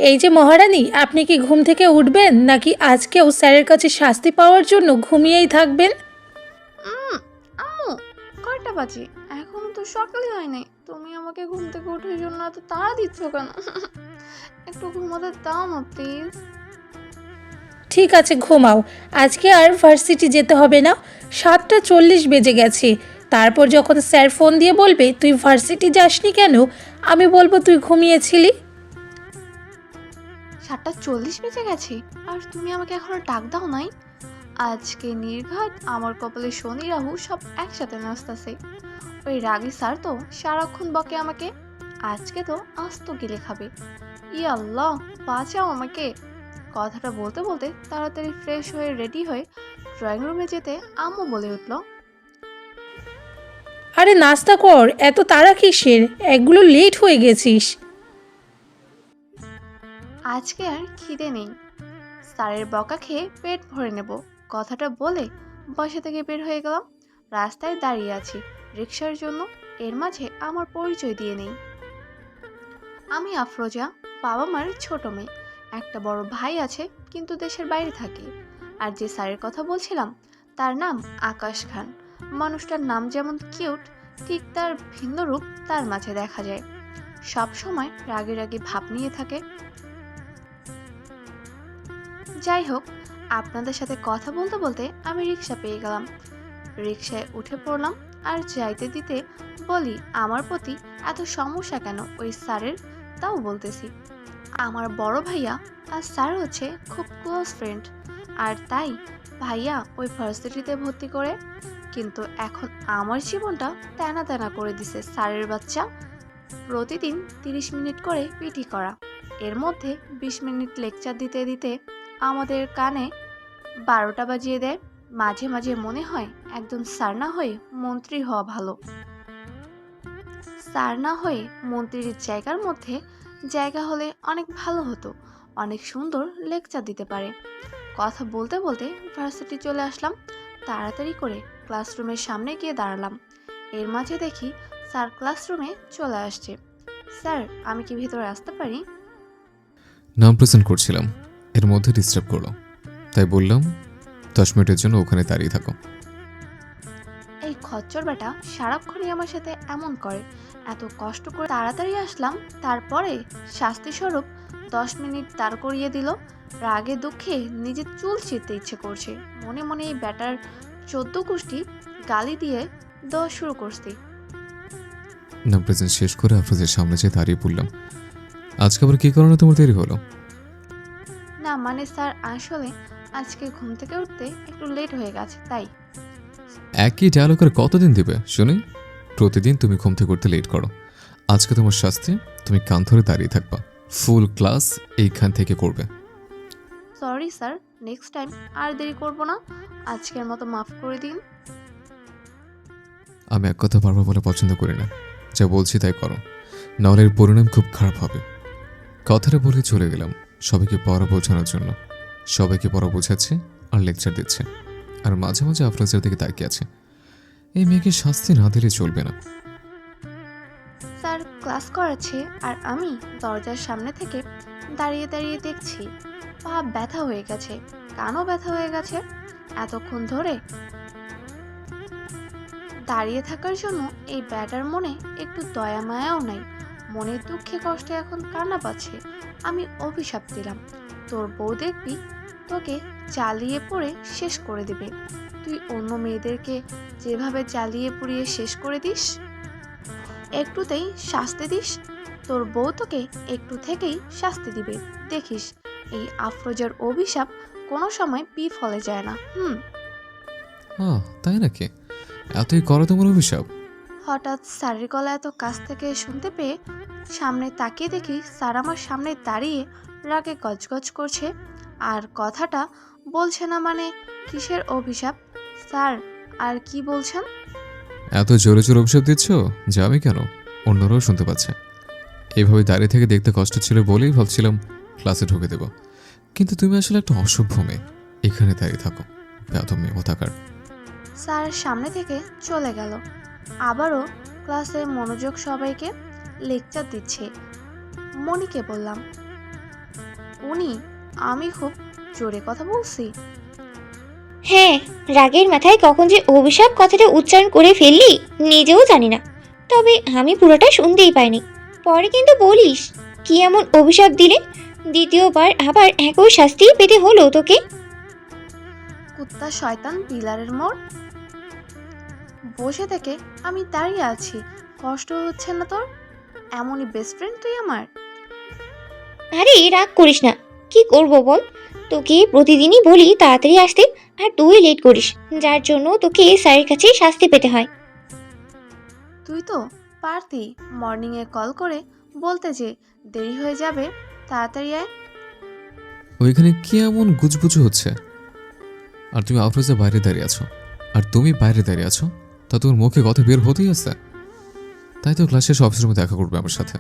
এই যে মহারানী, আপনি কি ঘুম থেকে উঠবেন নাকি আজকেও স্যারের কাছে শাস্তি পাওয়ার জন্য ঘুমিয়েই থাকবেন? আম্মু, কয়টা বাজে? এখনো তো সকালই হয়নি। তুমি আমাকে ঘুম থেকে ওঠার জন্য এত তাড়া দিচ্ছ কেন? একটু ঘুমাতে দাও না প্লিজ। ঠিক আছে, ঘুমাও। আজকে আর ভার্সিটি যেতে হবে না। 7:40 বেজে গেছে। তারপর যখন স্যার ফোন দিয়ে বলবে তুই ভার্সিটি যাসনি কেন, আমি বলবো তুই ঘুমিয়েছিলি। 7:40 বেজে গেছে আর তুমি আমাকে এখনো ডাক দাও নাই? আজকে নির্ঘাত আমার কপালে শনি রাহু সব একসাথে নাচতেছে। ওই রাগী স্যার তো সারাক্ষণ বকে আমাকে। আজকে তো আস্ত গিলে খাবে। ই আল্লাহ, বাঁচাও আমাকে। কথাটা বলতে বলতে তাড়াতাড়ি ফ্রেশ হয়ে রেডি হয়ে ড্রয়িং রুমে যেতে আম্মু বলে উঠল, আরে নাস্তা কর, এত তাড়া কিসের? এগুলো লেট হয়ে গেছিস। আজকে আর খিদে নেই, স্যারের বকা খেয়ে পেট ভরে নেব। কথাটা বলে বাসা থেকে বের হয়ে গেলাম। রাস্তায় দাঁড়িয়ে আছি রিক্সার জন্য। এর মাঝে আমার পরিচয় দিয়ে নেই। আমি আফরোজা, বাবা মার ছোট মেয়ে। একটা বড় ভাই আছে কিন্তু দেশের বাইরে থাকে। আর যে স্যারের কথা বলছিলাম তার নাম আকাশ খান। মানুষটার নাম যেমন কিউট, ঠিক তার ভিন্ন রূপ তার মাঝে দেখা যায়। সব সময় রাগে রাগে ভাব নিয়ে থাকে। যাই হোক, আপনাদের সাথে কথা বলতে বলতে আমি রিক্সা পেয়ে গেলাম। রিক্সায় উঠে পড়লাম আর যাইতে দিতে বলি, আমার প্রতি এত সমস্যা কেন ওই স্যারের, তাও বলতেছি। আমার বড় ভাইয়া আর স্যার হচ্ছে খুব ক্লোজ ফ্রেন্ড, আর তাই ভাইয়া ওই ভার্সিটিতে ভর্তি করে। কিন্তু এখন আমার জীবনটা তেনা তেনা করে দিছে স্যারের বাচ্চা। প্রতিদিন 30 মিনিট করে পিটি করা, এর মধ্যে 20 মিনিট লেকচার দিতে দিতে আমাদের কানে 12টা বাজিয়ে দেয়। মাঝে মাঝে মনে হয় একদম স্যার না হয়ে মন্ত্রী হওয়া ভালো। স্যার না হয়ে মন্ত্রীর জায়গার মধ্যে জায়গা হলে অনেক ভালো হতো। অনেক সুন্দর লেকচার দিতে পারে। কথা বলতে বলতে ভার্সিটি চলে আসলাম। তাড়াতাড়ি করে ক্লাসরুমের সামনে গিয়ে দাঁড়ালাম। এর মাঝে দেখি স্যার ক্লাসরুমে চলে আসছে। স্যার, আমি কি ভিতরে আসতে পারি? নাম প্রেজেন্ট করছিলাম, এর মধ্যে ডিস্টার্ব করলো, তাই বললাম 10 মিনিটের জন্য ওখানে দাঁড়িয়ে থাকো। এই খচ্চর বেটা সারাক্ষণই আমার সাথে এমন করে। এত কষ্ট করে তাড়াতাড়ি আসলাম, তারপরে শাস্তিস্বরূপ 10 মিনিট দাঁড় করিয়ে দিল। রাগে দুঃখে নিজের চুল ছিঁড়তে ইচ্ছে করছে। মনে মনে এই ব্যাটার 14 গোষ্ঠী গালি দিয়ে দেওয়া শুরু করছি। নাম প্রেজেন্ট শেষ করে আফরোজের সামনে যেয়ে দাঁড়িয়ে পড়লাম। আজকে আবার কী কারণে তোমার দেরি হলো? না মানে স্যার, আসলে আজকে ঘুম থেকে উঠতে একটু লেট হয়ে গেছে তাই। একই ডায়লগ আর কতদিন দিবে শুনি? প্রতিদিন তুমি ঘুম থেকে উঠতে লেট করো। আজকে তোমার শাস্তি, তুমি কান ধরে দাঁড়িয়ে থাকবা, ফুল ক্লাস এইখান থেকে করবে। সরি স্যার, নেক্সট টাইম আর দেরি করব না। আজকের মতো মাফ করে দিন। আমি এক কথা বারবার বলে পছন্দ করি না, যা বলছি তাই করো, নাহলে এর পরিণাম খুব খারাপ হবে। কথাটা বলে চলে গেলাম সবাইকে পড়া বোঝানোর জন্য। সবাইকে পড়া বোঝাচ্ছে আর লেকচার দিচ্ছে, আর মাঝে মাঝে আফরোজের দিকে তাকিয়ে আছে। এই মেয়েকে শাস্তি না দিলে চলবে না। স্যার ক্লাস করাচ্ছে আর আমি দরজার সামনে থেকে দাঁড়িয়ে দাঁড়িয়ে দেখছি। পা ব্যথা হয়ে গেছে, কানও ব্যথা হয়ে গেছে। এতক্ষণ ধরে দাঁড়িয়ে থাকার জন্য এই ব্যাটার মনে একটু দয়া মায়াও নাই। মনের দুঃখে কষ্টে এখন কান্না পাচ্ছে। আমি অভিশাপ দিলাম, তোর বউ দেখবি তোকে জ্বালিয়ে পুড়ে শেষ করে দিবে। তুই অন্য মেয়েদেরকে যেভাবে জ্বালিয়ে পুড়িয়ে শেষ করে দিস, একটুতেই শাস্তি দিস, তোর বউ তোকে একটু থেকেই শাস্তি দিবে। দেখিস, এই আফরোজার অভিশাপ কোনো সময় বিফলে যায় না। তাই নাকি? এতই করো তোমার অভিশাপ? হঠাৎ স্যারের গলা এত কাছ থেকে শুনতে পেয়ে সামনে তাকিয়ে দেখি স্যার আমার সামনে দাঁড়িয়ে রাগে গজগজ করছে। আর কথাটা বলছে না মানে কিসের অভিশাপ? স্যার, আর কি বলছেন? এত জোরে জোরে অভিশাপ দিচ্ছ যে আমি কেন, অন্যরাও শুনতে পাচ্ছে। এইভাবে দাঁড়িয়ে থেকে দেখতে কষ্ট ছিল বলেই ভাবছিলাম ক্লাসে ঢুকে দেব, কিন্তু তুমি আসলে একটা অসভ্য মেয়ে। এখানে দাঁড়িয়ে থাকো, বেয়াদব মেয়ে কোথাকার। স্যার সামনে থেকে চলে গেল। আবারও ক্লাসে মনোযোগ, সবাইকে লেকচার দিচ্ছে। মনিকে বললাম, উনি, আমি খুব জোরে কথা বলছি। হ্যাঁ, রাগের মাথায় কখন যে অভিশাপ কথাটা উচ্চারণ করে ফেললি নিজেও জানি না। তবে আমি পুরোটা শুনতেই পাইনি। পরে কিন্তু বলিস কি এমন অভিশাপ দিলে দ্বিতীয়বার আবার একই শাস্তি পেতে হলো তোকে। কুত্তা শয়তান পিলারের মোড়। বসে থেকে আমি দাঁড়িয়ে আছি, কষ্ট হচ্ছে না তোর? এমনই বেস্ট ফ্রেন্ড তুই আমার। আরে রাগ করিস না, কি করব বল। তোকে প্রতিদিনই বলি তাড়াতাড়ি আসতে, আর তুই লেট করিস, যার জন্য তোকে স্যারের কাছে শাস্তি পেতে হয়। তুই তো পারতি মর্নিংয়ে কল করে বলতে যে দেরি হয়ে যাবে, তাড়াতাড়ি আয়। ওইখানে কি এমন গুজবুজু হচ্ছে? আর তুমি অফিসে বাইরে দাঁড়িয়ে আছো, আর তুমি বাইরে দাঁড়িয়ে আছো, তা তোমার মুখে কথা বের হতেই আছে। তাই তো ক্লাস শেষে অফিসের রুমে দেখা করবে আমার সাথে।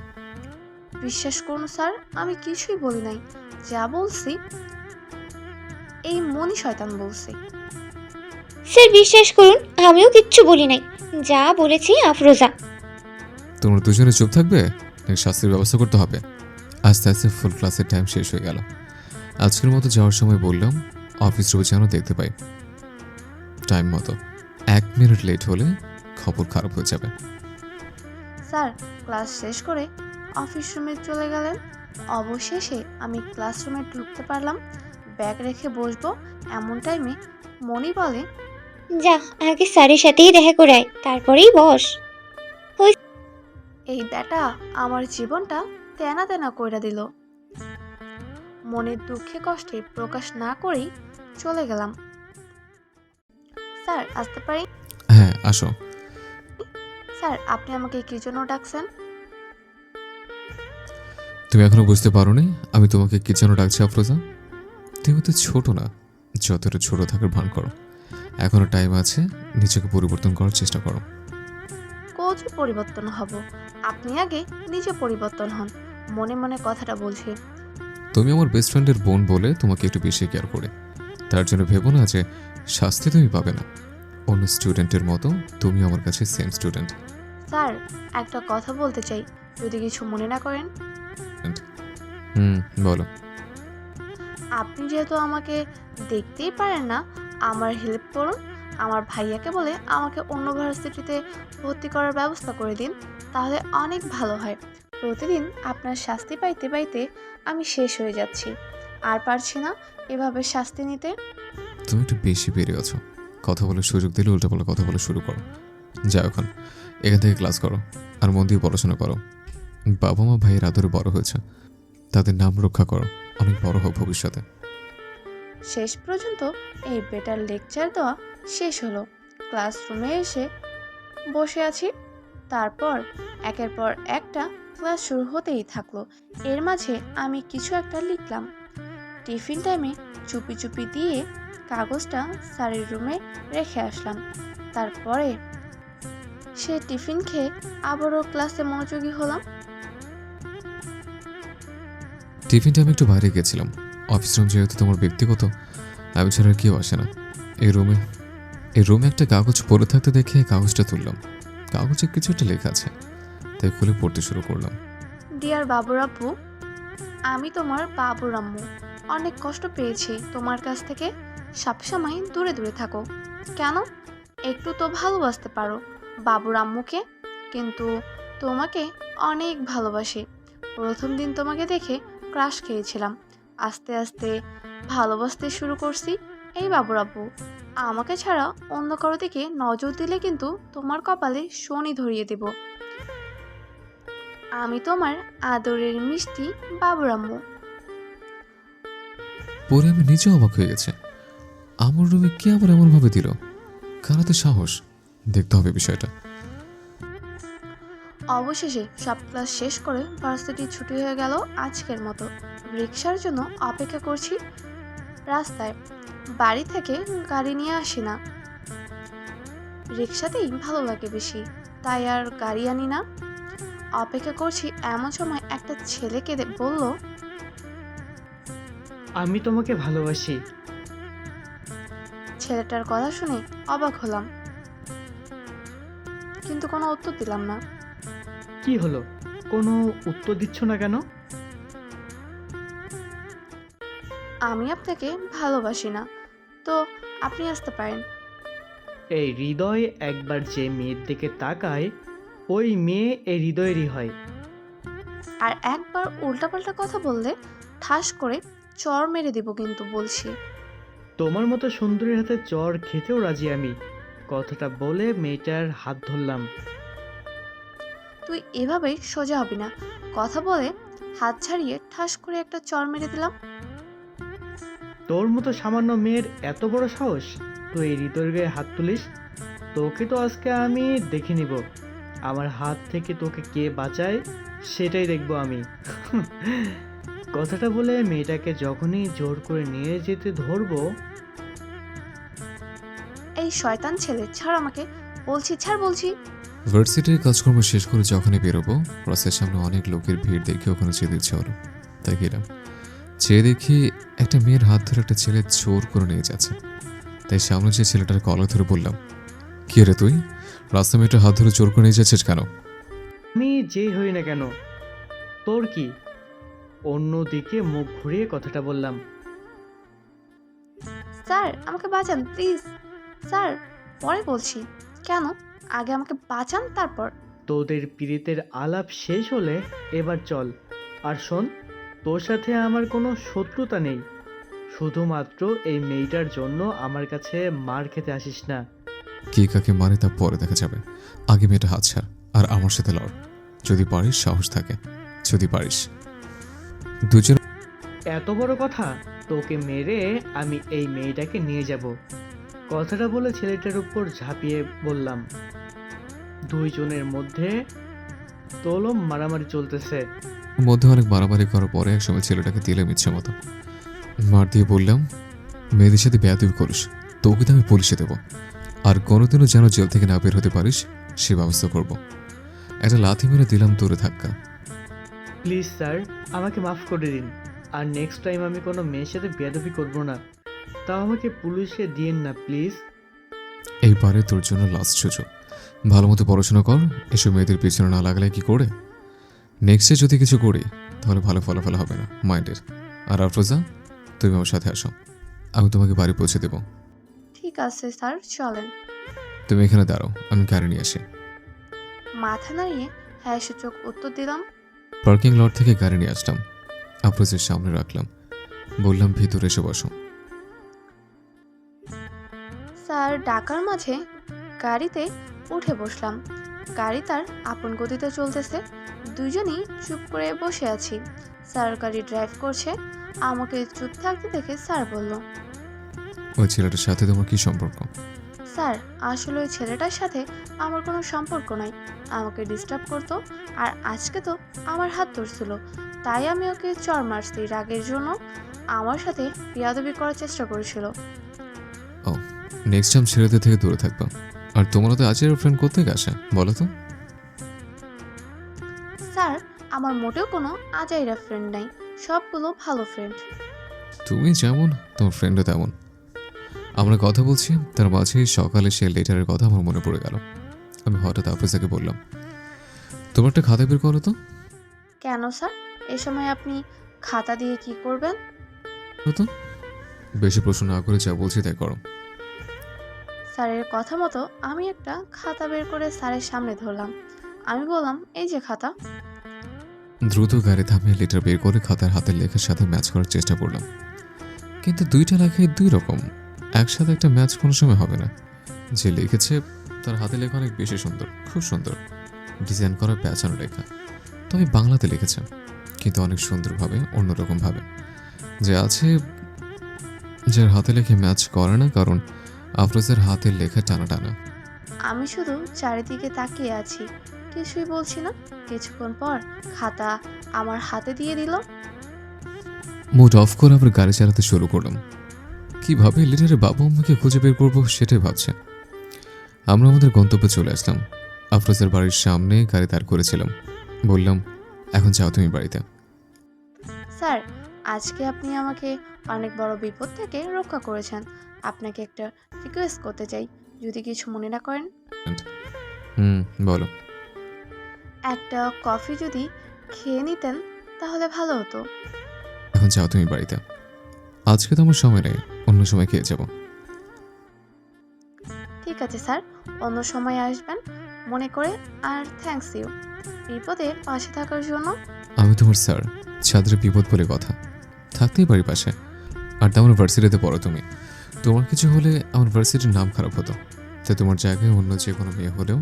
বিশ্বাস করুন স্যার, আমি কিছুই বলি নাই। যা বলছি এই মনি শয়তান বলছি। স্যার বিশ্বাস করুন, আমিও কিচ্ছু বলি নাই, যা বলেছি আফরোজা। তোমরা দুজনে চুপ থাকবে নাকি শাস্তির ব্যবস্থা করতে হবে? আস্তে আস্তে ফুল ক্লাসের টাইম শেষ হয়ে গেল। আজকের মতো যাওয়ার সময় বললাম অফিস রুমে যেন দেখতে পাই টাইম মতো। 1 মিনিট লেট হলে খবর খারাপ হয়ে যাবে। স্যার ক্লাস শেষ করে অফিস রুমে চলে গেলেন। অবশেষে আমি ক্লাসরুমে ঢুকতে পারলাম। ব্যাগ রেখে বসবো এমন টাইমে মনি বলে, যা আগে স্যারের সাথেই দেখা করে আয়, তারপরেই বস। এই ব্যাটা আমার জীবনটা তেনা তেনা কইরা দিল। মনের দুঃখে কষ্টে প্রকাশ না করেই চলে গেলাম। স্যার আসতে পারি? হ্যাঁ আসো। স্যার আপনি আমাকে কি জন্য ডাকছেন? তুমি এখনো বুঝতে পারোনি আমি তোমাকে কি যেন ডাকছি আফরোজা? তুমি তো ছোট না, যতটা ছোট থাকার ভান করো। এখনো টাইম আছে, নিজেকে পরিবর্তন করার চেষ্টা করো। কোচ পরিবর্তন হব? আপনি আগে নিজে পরিবর্তন হন। মনে মনে কথাটা বলছি। তুমি আমার বেস্ট ফ্রেন্ডের বোন বলে তোমাকে একটু বেশি কেয়ার করে, তার জন্য ভেবো না যে শাস্তি তুমি পাবে না। অন্য স্টুডেন্টের মতো তুমি আমার কাছে সেম স্টুডেন্ট। স্যার একটা কথা বলতে চাই, যদি কিছু মনে না করেন। বলো। আপনি যেহেতু আমাকে দেখতেই পারেন না, আমার হেল্প করুন। আমার ভাইয়াকে বলে আমাকে অন্য ভার্সিটিতে ভর্তি করার ব্যবস্থা করে দিন, তাহলে অনেক ভালো হয়। প্রতিদিন আপনার শাস্তি পাইতে পাইতে আমি শেষ হয়ে যাচ্ছি, আর পারছি না এভাবে শাস্তি নিতে। তুমি একটু বেশি বেরিয়ে আছো, কথা বলার সুযোগ দিলে উল্টাপাল্টা কথা বলা শুরু করো। যাও এখন এখান থেকে ক্লাস করো, আর মন দিয়ে পড়াশোনা করো। বাবা মা ভাইয়ের আদরে বড় হয়েছে, তাদের নাম রক্ষা করো, অনেক বড় হোক ভবিষ্যতে। শেষ পর্যন্ত এই বেটার লেকচার দেওয়া শেষ হলো। ক্লাসরুমে এসে বসে আছি। তারপর একের পর একটা ক্লাস শুরু হতেই থাকলো। এর মাঝে আমি কিছু একটা লিখলাম। টিফিন টাইমে চুপি চুপি দিয়ে কাগজটা স্যারের রুমে রেখে আসলাম। তারপরে সে টিফিন খেয়ে আবারও ক্লাসে মনোযোগী হলাম। টিফিন টাইমে একটু বাইরে গেছিলাম। অফিস রুম যেহেতু তোমার ব্যক্তিগত, আমি ছাড়া আর কেউ আসে না। এই রুমে একটা কাগজ পড়ে থাকতে দেখে কাগজটা তুললাম। কাগজে কিছু একটা লেখা আছে, তাই খুলে পড়তে শুরু করলাম। ডিয়ার বাবুর আব্বু, আমি তোমার বাবুর আম্মু। অনেক কষ্ট পেয়েছি তোমার কাছ থেকে। সবসময় দূরে দূরে থাকো কেন? একটু তো ভালোবাসতে পারো বাবুর আম্মুকে। কিন্তু তোমাকে অনেক ভালোবাসি। প্রথম দিন তোমাকে দেখে ক্রাশ খেয়েছিলাম, আস্তে আস্তে ভালোবাসতে শুরু করছি। এই বাবুর আব্বু, আমাকে ছাড়া অন্য কারো দিকে নজর দিলে কিন্তু তোমার কপালে শনি ধরিয়ে দেব। আমি তোমার আদরের মিষ্টি বাবুর আম্মু। পরে আমি নিজেও অবাক হয়ে গেছে, আমার রুমে কে আবার এমনভাবে দিল? কারাতে সাহস, দেখতে হবে বিষয়টা। অবশেষে সব ক্লাস শেষ করে ভার্সিটি ছুটি হয়ে গেল আজকের মতো। রিক্সার জন্য অপেক্ষা করছি রাস্তায়। বাড়ি থেকে গাড়ি নিয়ে আসি না, রিক্সাতেই ভালো লাগে বেশি, তাই আর গাড়ি আনি না। অপেক্ষা করছি, এমন সময় একটা ছেলেকে বলল, আমি তোমাকে ভালোবাসি। ছেলেটার কথা শুনে অবাক হলাম, কিন্তু কোনো উত্তর দিলাম না। কি হলো, কোনো উত্তর দিচ্ছ না কেন? আমি আপনাকে ভালোবাসি না। তো আপনি আসতে পারেন। এই হৃদয় একবার যে মেয়ের দিকে তাকায় ওই মেয়ে এই হৃদয়েরই হয়। আর একবার উল্টাপাল্টা কথা বললে ঠাস করে চড় মেরে দেব কিন্তু বলছি। তোমার মতো সুন্দরীর হাতে চর খেতেও রাজি আমি। কথাটা বলে মেয়েটার হাত ধরলাম। তুই এভাবেই সোজা হবি না। কথা বলে হাত ছাড়িয়ে ঠাস করে একটা চড় মেরে দিলাম। তোর মতো সামান্য মেয়ের এত বড় সাহস, তুই এই হৃদয়ের গায়ে হাত তুলিস? তোকে তো আজকে আমি দেখে নিব। আমার হাত থেকে তোকে কে বাঁচায় সেটাই দেখবো আমি। কথাটা বলে মেয়েটাকে যখনই জোর করে নিয়ে যেতে ধরবো, এই শয়তান ছেলে, ছাড় আমাকে বলছি, ছাড় বলছি। ভার্সিটির কাজকর্ম শেষ করে যখনই বেরোবো রাস্তার সামনে অনেক লোকের ভিড় দেখে ওখানে যেতে ইচ্ছে হলো। তাই গেলাম, চেয়ে দেখি একটা মেয়ের হাত ধরে একটা ছেলে জোর করে নিয়ে যাচ্ছে। তাই সামনে যে ছেলেটার কলার ধরে বললাম, কি রে তুই রাস্তা মেয়েটার হাত ধরে জোর করে নিয়ে যাচ্ছিস কেন? আমি যেই হই না কেন, তোর কি? অন্যদিকে মুখ ঘুরিয়ে কথাটা বললাম। স্যার আমাকে বাঁচান প্লিজ। স্যার পরে বলছি। কেন? আগে আমাকে বাঁচান তারপর। তোদের পীড়িতের আলাপ শেষ হলে এবার চল। আর শোন, তোর সাথে আমার কোনো শত্রুতা নেই। শুধুমাত্র এই মেয়েটার জন্য আমার কাছে মার খেতে আসিস না। কে কাকে মারে তা পরে দেখা যাবে। আগে মেয়েটা হাত ছাড় আর আমার সাথে লড়। যদি পারিস, সাহস থাকে যদি পারিস। দুজন এত বড় কথা? তোকে মেরে আমি এই মেয়েটাকে নিয়ে যাব। কথাটা বলে ছেলেটার উপর ঝাঁপিয়ে বললাম। দুইজনের মধ্যে তোলম মারামারি চলতেছে। মধ্যে অনেক মারামারি করার পরে একসময় ছেলেটাকে দিলাম ইচ্ছে মতো মার দিয়ে বললাম, মেয়েদের সাথে বেয়াদবি করিস তোকে তো আমি পুলিশে দেবো, আর কোনোদিনও যেন জেল থেকে না বের হতে পারিস সে ব্যবস্থা করব। একটা লাথি মেরে দিলাম দূরে ধাক্কা। প্লিজ স্যার, আমাকে মাফ করে দিন। আর নেক্সট টাইম আমি কোনো মেয়ের সাথে বেয়াদবি করব না। তাও আমাকে পুলিশে দিয়েন না প্লিজ। এইবারে তোর জন্য লাস্ট সুযোগ, ভালো মতো পড়াশোনা কর। এসব মেয়েদের পিছনে না লাগলে কি করে? নেক্সটে যদি কিছু করি তাহলে ভালো ফলাফল হবে না মাইন্ডের। আর আফরোজা, তুমি আমার সাথে আসো, আমি তোমাকে বাড়ি পৌঁছে দেবো। ঠিক আছে স্যার, চলেন। তুমি এখানে দাঁড়াও, আমি গাড়ি নিয়ে আসি। মাথা নাড়িয়ে হ্যাঁ সূচক উত্তর দিলাম। পার্কিং লট থেকে গাড়ি নিয়ে আসলাম, আফরোজের সামনে রাখলাম, বললাম ভিতরে এসে বসো। স্যার ডাকার মাঝে গাড়িতে উঠে বসলাম। গাড়ি তার আপন গতিতে চলতেছে। দুজনই চুপ করে বসে আছি। স্যার গাড়ি ড্রাইভ করছে। আমাকে চুপ থাকতে দেখে স্যার বলল, ওই ছেলেটার সাথে তোমার কি সম্পর্ক? স্যার আসলে ওই ছেলেটার সাথে আমার কোনো সম্পর্ক নাই। আমাকে ডিস্টার্ব করতো আর আজকে তো আমার হাত ধরছিল, তাই আমি ওকে চড় মারছি রাগের জন্য। আমার সাথে বেয়াদবি করার চেষ্টা করেছিল। ও, নেক্সট টাইম ছেলেদের থেকে দূরে থাকবা। আর তোমরা তো আজের ফ্রেন্ড কোথেকে আসে বলো তো? স্যার আমার মোটেও কোনো আজাইরা ফ্রেন্ড নাই, সবগুলো ভালো ফ্রেন্ড। তুমি যেমন তোমার ফ্রেন্ডও তেমন। আমরা কথা বলছি তার মাঝে সকালে সে লেটারের কথা আমার মনে পড়ে গেল। আমি হঠাৎ আফরোজাকে বললাম, তোমার একটা খাতা বের করো তো। কেন স্যার, এ সময় আপনি খাতা দিয়ে কি করবেন? করো তো। বেশি প্রশ্ন না করে যা বলছি তাই করো। স্যারের কথা মতো আমি একটা খাতা বের করে স্যারের সামনে ধরলাম। আমি বললাম, এই যে খাতা। দ্রুত গাড়ি থামিয়ে লেটার বের করে খাতার হাতের লেখার সাথে ম্যাচ করার চেষ্টা করলাম, কিন্তু দুইটা লেখাই দুই রকম, একসাথে একটা ম্যাচ কোনো সময় হবে না। যে লিখেছে তার হাতে লেখা অনেক বেশি সুন্দর, খুব সুন্দর ডিজাইন করা পেঁচানো লেখা, তবে বাংলাতে লিখেছে কিন্তু অনেক সুন্দরভাবে অন্যরকমভাবে। যে আছে যার হাতে লেখে ম্যাচ করে না, কারণ আফরোজের হাতের লেখা টানা টানা। আমি শুধু চারিদিকে তাকিয়ে আছি, কিছুই বলছি না। কিছুক্ষণ পর খাতা আমার হাতে দিয়ে দিল। মুড অফ করে আবার গাড়ি চালাতে শুরু করলাম। কিভাবে লিটারের বাবা আম্মাকে খুঁজে বের করবো সেটাই ভাবছে। আমরা আমাদের গন্তব্যে চলে আসলাম। আফরোজের বাড়ির সামনে গাড়ি দাঁড় করেছিলাম। বললাম, এখন যাও তুমি বাড়িতে। স্যার আজকে আপনি আমাকে অনেক বড় বিপদ থেকে রক্ষা করেছেন। আপনাকে একটা রিকোয়েস্ট করতে চাই, যদি কিছু মনে না করেন। বলো। একটা কফি যদি খেয়ে নিতেন তাহলে ভালো হতো। এখন যাও তুমি বাড়িতে। আজকে তো আমার সময় নেই, অন্য সময় খেয়ে যাব। ঠিক আছে স্যার, অন্য সময় আসবেন মনে করে। আর থ্যাঙ্কস ইউ বিপদে পাশে থাকার জন্য। আমি তোমার স্যার, ছাত্রের বিপদ বলে কথা, থাকতেই পারি পাশে। আর আমার ভার্সিটিতে পড়ো তুমি, তোমার কিছু হলে আমার ভার্সিটির নাম খারাপ হতো, তাই তোমার জায়গায় অন্য যে কোনো মেয়ে হলেও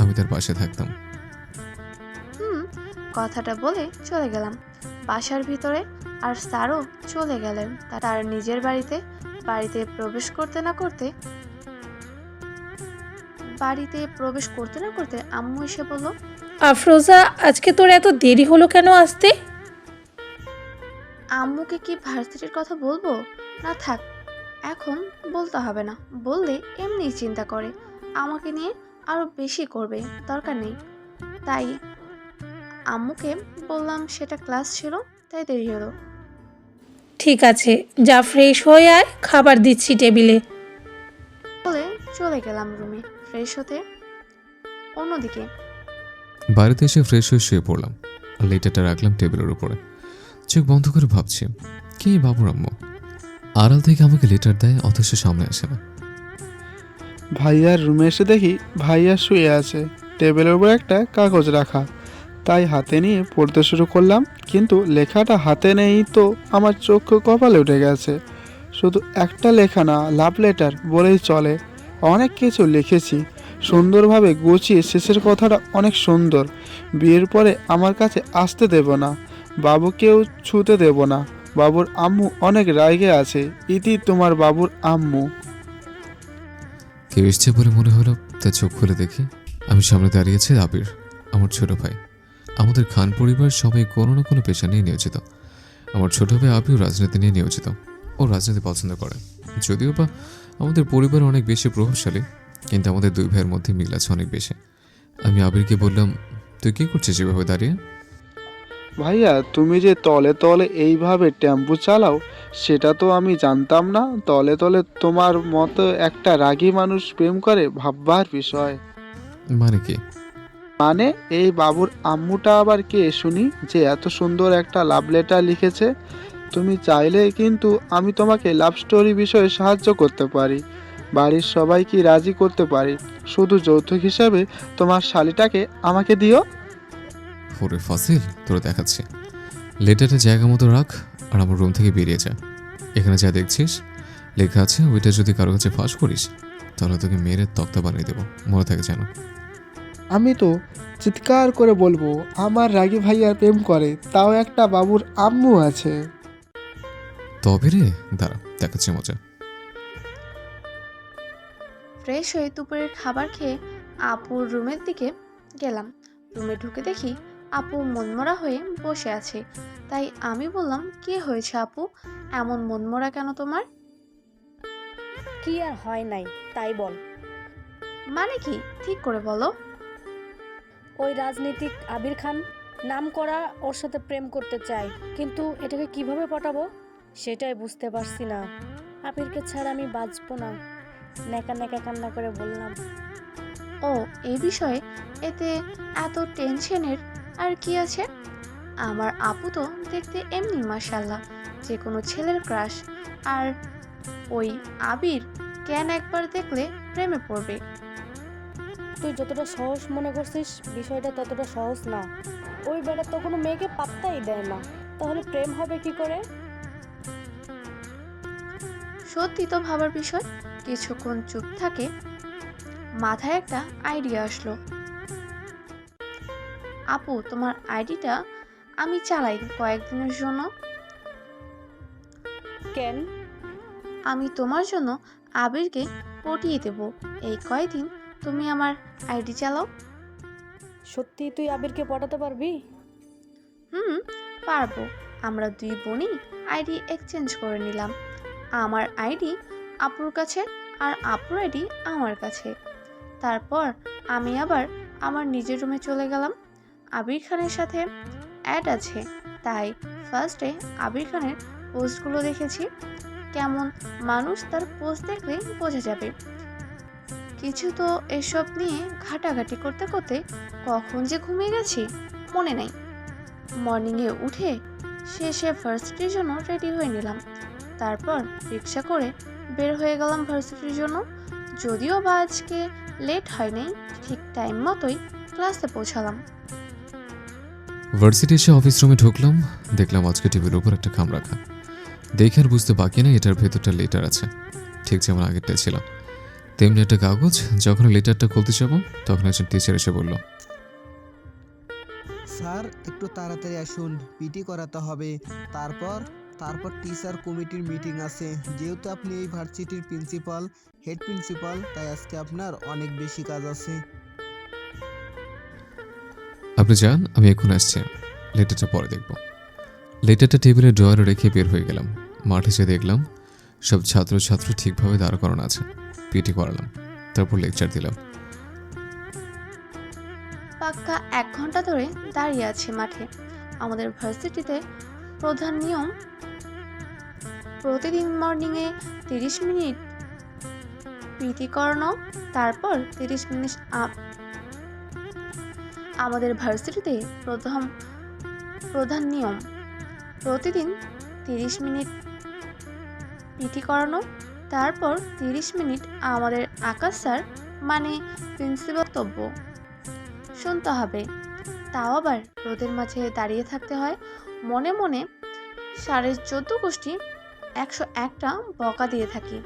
আমি তার পাশে থাকতাম। কথাটা বলে চলে গেলাম বাসার ভিতরে। আর স্যারও চলে গেলেন তার নিজের বাড়িতে। বাড়িতে প্রবেশ করতে না করতে আম্মু এসে বলল, আফরোজা, আজকে তোর এত দেরি হলো কেন আসতে? আম্মুকে কি ভার্সিটির কথা বলবো? না থাক, এখন বলতে হবে না। বললে এমনিই চিন্তা করে আমাকে নিয়ে আরো বেশি করবে, দরকার নেই। তাই আম্মুকে বললাম সেটা ক্লাস ছিল, তাই দেরি হলো। ঠিক আছে, যা ফ্রেশ হয়ে আয়, খাবার দিচ্ছি টেবিলে। বলে চলে গেলাম রুমে ফ্রেশ হতে। অন্যদিকে বাড়িতে এসে ফ্রেশ হয়ে শুয়ে পড়লাম আর লেটারটা রাখলাম টেবিলের উপরে। চোখ বন্ধ করে ভাবছি, কে বাবুর আম্মু? আড়াল থেকে আমাকে লেটার দেয়, অথচ সামনে আসে না। ভাইয়ার রুমে এসে দেখি ভাইয়া শুয়ে আছে, টেবিলের উপর একটা কাগজ রাখা। তাই হাতে নিয়ে পড়তে শুরু করলাম, কিন্তু লেখাটা হাতে নেই তো আমার চোখ কপালে উঠে গেছে। শুধু একটা লেখা না, লাভ লেটার বলেই চলে। অনেক কিছু লিখেছি সুন্দরভাবে গুছিয়ে। শেষের কথাটা অনেক সুন্দর। বিয়ের পরে আমার কাছে আসতে দেব না, বাবুকেও ছুতে দেব না। বাবুর আম্মু অনেক রাগে আছে। ইতি, তোমার বাবুর আম্মু। কেউ এসছে বলে মনে হলো, তাই চোখ খুলে দেখি আমি সামনে দাঁড়িয়েছে আবির, আমার ছোট ভাই। আমাদের খান পরিবার সবাই কোনো না কোনো পেশা নিয়ে নিয়োজিত। আমার ছোট ভাই আবিও রাজনীতি নিয়ে নিয়োজিত। ও রাজনীতি পছন্দ করে, যদিও বা আমাদের পরিবার অনেক বেশি প্রভাবশালী, কিন্তু আমাদের দুই ভাইয়ের মধ্যে মিল আছে অনেক বেশি। আমি আবিরকে বললাম, তুই কী করছিস এভাবে দাঁড়িয়ে? ভাইয়া, তুমি যে তলে তলে এইভাবে টেম্পু চালাও সেটা তো আমি জানতাম না। তলে তলে তোমার মতো একটা রাগী মানুষ প্রেম করে, ভাববার বিষয়। মানে কি? মানে এই বাবুর আম্মুটা আবার কে শুনি, যে এত সুন্দর একটা লাভ লেটার লিখেছে? তুমি চাইলে কিন্তু আমি তোমাকে লাভ স্টোরি বিষয়ে সাহায্য করতে পারি। বাড়ির সবাইকে রাজি করতে পারি। শুধু যৌতুক হিসাবে তোমার শালিটাকে আমাকে দিও। ওরে ফাসিল, তোরা দেখাচ্ছি। লেটারটা জায়গা মতো রাখ আর আমার রুম থেকে বেরিয়ে যা। এখানে যা দেখছিস লেখা আছে, ওইটা যদি কারো কাছে ফাঁস করিস তাহলে তোকে মেরে তক্তা বানিয়ে দেবো, মনে থাকে যেন। আমি তো চিৎকার করে বলবো, আমার রাগী ভাইয়ার প্রেম করে, তাও একটা বাবুর আম্মু আছে। তবে রে, দাঁড়া দেখাচ্ছি মজা। ফ্রেশ হয়ে দুপুরের খাবার খেয়ে আপুর রুমের দিকে গেলাম। রুমে ঢুকে দেখি আপু মনমরা হয়ে বসে আছে। তাই আমি বললাম, কি হয়েছে আপু, এমন মনমরা কেন তোমার? কি আর হয় নাই তাই বল। মানে কি, ঠিক করে বলো। ওই রাজনীতিক আবির খান নাম করা ওর সাথে প্রেম করতে চাই, কিন্তু এটাকে কিভাবে পটাবো সেটাই বুঝতে পারছি না। আবিরকে ছাড়া আমি বাঁচবো না। নেকা নেকা কান্না করে বললাম। ও, এই বিষয়ে এতে এত টেনশনের আর কি আছে? আমার আপু তো দেখতে এমনি মাশাল্লাহ, যে কোনো ছেলের ক্রাশ। আর ওই আবির কেন একবার দেখলে প্রেমে পড়বে? তুই যতটা সহজ মনে করছিস বিষয়টা ততটা সহজ না। ওই বেটা তো কোনো মেয়েকে পাত্তাই দেয় না, তাহলে প্রেম হবে কি করে? সত্যি তো ভাবার বিষয়। কিছুক্ষণ চুপ থাকে, মাথায় একটা আইডিয়া আসলো। আপু, তোমার আইডিটা আমি চালাই কয়েকদিনের জন্য। কেন? আমি তোমার জন্য আবিরকে পটিয়ে দেব। এই কয়দিন তুমি আমার আইডি চালাও। সত্যি তুই আবিরকে পটাতে পারবি? পারবো। আমরা দুই বোনই আইডি এক্সচেঞ্জ করে নিলাম। আমার আইডি আপুর কাছে আর আপুর আইডি আমার কাছে। তারপর আমি আবার আমার নিজের রুমে চলে গেলাম। আবির খানের সাথে অ্যাড আছে, তাই ফার্স্টে আবির খানের পোস্টগুলো দেখেছি। কেমন মানুষ তার পোস্ট দেখলে বোঝা যাবে। কিছু তো এসব নিয়ে ঘাটাঘাটি করতে করতে কখন যে ঘুমিয়ে গেছি মনে নেই। মর্নিংয়ে উঠে শেষে ভার্সিটির জন্য রেডি হয়ে নিলাম। তারপর রিক্সা করে বের হয়ে গেলাম ভার্সিটির জন্য। যদিও বা আজকে লেট হয়নি, ঠিক টাইম মতোই ক্লাসে পৌঁছালাম। ভার্সিটি এসে অফিস রুমে ঢুকলাম, দেখলাম আজকে টেবিলের উপর একটা খাম রাখা। দেখে আর বুঝতে বাকি নেই এটার ভেতরটা লেটার আছে, ঠিক যেমন আগেরটা ছিল তেমনি একটা কাগজ। যখন লেটারটা খুলতে যাব তখন একজন টিচার এসে বলল, স্যার একটু তাড়াতাড়ি আসুন, পিটি করাতে হবে। তারপর তারপর টিচার কমিটির মিটিং আছে। যেহেতু আপনি এই ভার্সিটির প্রিন্সিপাল, হেড প্রিন্সিপাল, তাই আজকে আপনার অনেক বেশি কাজ আছে। আপনি যান, আমি এখন আসছি, লেটারটা পরে দেখব। লেটারটা টেবিলের ড্রয়ারে রেখে বের হয়ে গেলাম। মাঠে যেয়ে দেখলাম সব ছাত্র ঠিকভাবে দাঁড় করানো আছে। পিটি করালাম, তারপর লেকচার দিলাম। পাক্কা 1 ঘন্টা ধরে দাঁড়িয়ে আছে মাঠে। আমাদের ভার্সিটিতে প্রধান নিয়ম প্রতিদিন মর্নিংয়ে 30 মিনিট পিটি করানো, তারপর 30 মিনিট আমাদের ভার্সিটিতে প্রধান নিয়ম প্রতিদিন 30 মিনিট পিটি করানো, তারপর 30 মিনিট আমাদের আকাশ স্যার মানে প্রিন্সিপাল বক্তব্য শুনতে হবে। তাও আবার রোদের মাঝে দাঁড়িয়ে থাকতে হয়। মনে মনে 14.5 গোষ্ঠী 101টা বকা দিয়ে থাকি।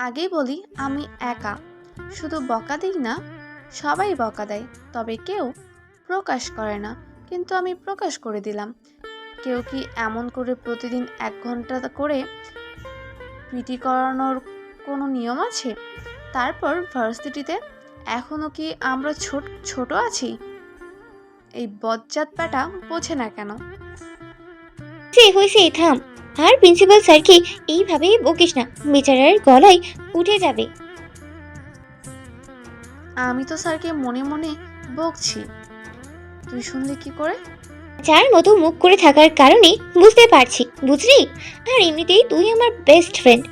আগেই বলি আমি একা শুধু বকা দিই না, সবাই বকা দেয়, তবে কেউ প্রকাশ করে না, কিন্তু আমি প্রকাশ করে দিলাম। কেউ কি এমন করে প্রতিদিন 1 ঘন্টা করে পিটি করানোর কোনো নিয়ম আছে? তারপর ভার্সিটিতে এখনো কি আমরা ছোট আছি? এই বজ্জাত প্যাটা বোঝে না কেন? হয়েছে থাম। আর প্রিন্সিপাল স্যারকে এইভাবে বকিস না, বেচারার গলায় উঠে যাবে। আমি তো স্যারকে মনে মনে বকছি, তুই শুনলি কি করে? যার মতো মুখ করে থাকার কারণে বুঝতে পারছি, বুঝলি? আর এমনিতেই তুই আমার বেস্ট ফ্রেন্ড,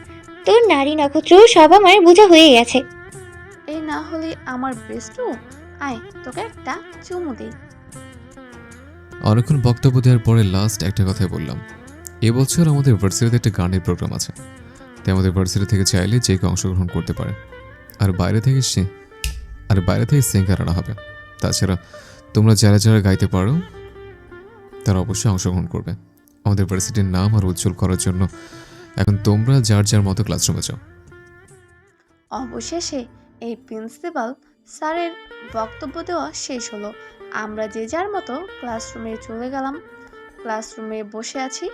তোর নারী নক্ষত্র সব আমার বোঝা হয়ে গেছে। এই না হলে আমার বেস্টু, আয় তোকে একটা চুমু দিই। অনেকক্ষণ বক্তব্য দেওয়ার পরে লাস্ট একটা কথাই বললাম, এবছর আমাদের ভার্সিটিতে একটা গানের প্রোগ্রাম আছে, তাই আমাদের ভার্সিটি থেকে চাইলে যে কেউ অংশগ্রহণ করতে পারে। আর বাইরে থেকে সিঙ্গার আনা হবে। তাছাড়া তোমরা যারা যারা গাইতে পারো তারা অবশ্যই অংশগ্রহণ করবে। আমাদের ভার্সিটির নাম আর উজ্জ্বল করার জন্য এখন তোমরা যার যার মতো ক্লাসরুমে যাও। অবশেষে এই প্রিন্সিপাল স্যারের বক্তব্য দেওয়া শেষ হলো। আমরা যে যার মতো ক্লাসরুমে চলে গেলাম। ক্লাসরুমে বসে আছি,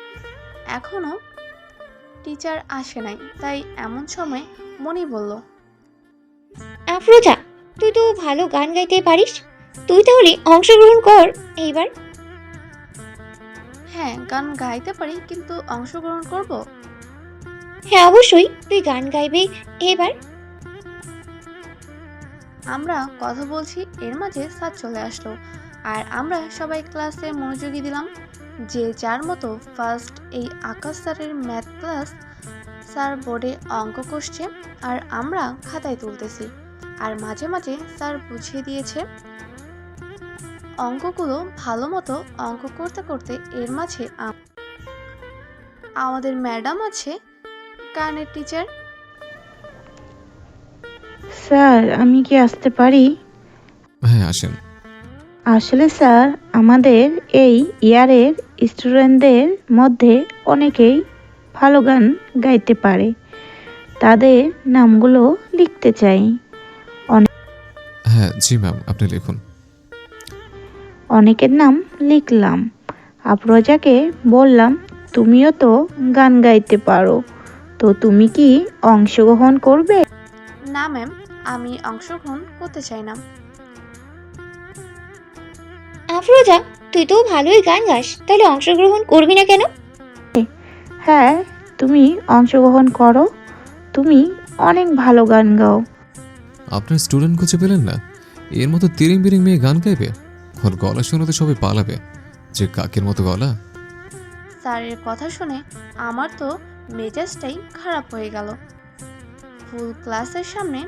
এখনো টিচার আসে নাই, তাই এমন সময় মনি বলল, আফরোজা, তুই তো ভালো গান গাইতে পারিস, তুই তাহলে অংশগ্রহণ কর এইবার। হ্যাঁ গান গাইতে পারি, কিন্তু অংশগ্রহণ করব? হ্যাঁ অবশ্যই, তুই গান গাইবে এবার। আমরা কথা বলছি, এর মাঝে স্যার চলে আসলো আর আমরা সবাই ক্লাসে মনোযোগী দিলাম। যে যার মতো ফার্স্ট এই আকাশ স্যারের ম্যাথ ক্লাস। স্যার বোর্ডে অঙ্ক কষছে আর আমরা খাতায় তুলতেছি, আর মাঝে মাঝে স্যার বুঝিয়ে দিয়েছে অঙ্কগুলো। ভালো মতো অঙ্ক করতে করতে এর মাঝে আমাদের ম্যাডাম আছে, গানের টিচার। স্যার আমি কি আসতে পারি? হ্যাঁ আসেন। আসলে স্যার আমাদের এই ইয়ারের স্টুডেন্টদের মধ্যে অনেকেই ভালো গান গাইতে পারে, তাদের নামগুলো লিখতে চাই। হ্যাঁ জি ম্যাম, আপনি লিখুন। অনেকের নাম লিখলাম, আফরোজাকে বললাম তুমিও তো গান গাইতে পারো, তো তুমি কি অংশগ্রহণ করবে? না ম্যাম, আমি অংশগ্রহণ করতে চাই না। আফরোজা, তুই তো ভালোই গান গাস, তাহলে অংশগ্রহণ করবি না কেন? হ্যাঁ তুমি অংশগ্রহণ করো, তুমি অনেক ভালো গান গাও। আপনার স্টুডেন্ট খুঁজে পেলেন না? এর মতো তিরিং বিরিং মেয়ে গান গাইবে? ওর গলা শুনে তো সবাই পালাবে যে কাকের মতো গলা। স্যারের কথা শুনে আমার তো মেজাজটাই খারাপ হয়ে গেল। ফুল ক্লাসের সামনে,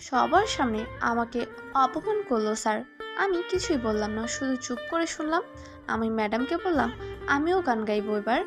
সবার সামনে আমাকে অপমান করলো স্যার। আমি কিছুই বললাম না, শুধু চুপ করে শুনলাম। আমি ম্যাডামকে বললাম আমিও গান গাইবো এবার।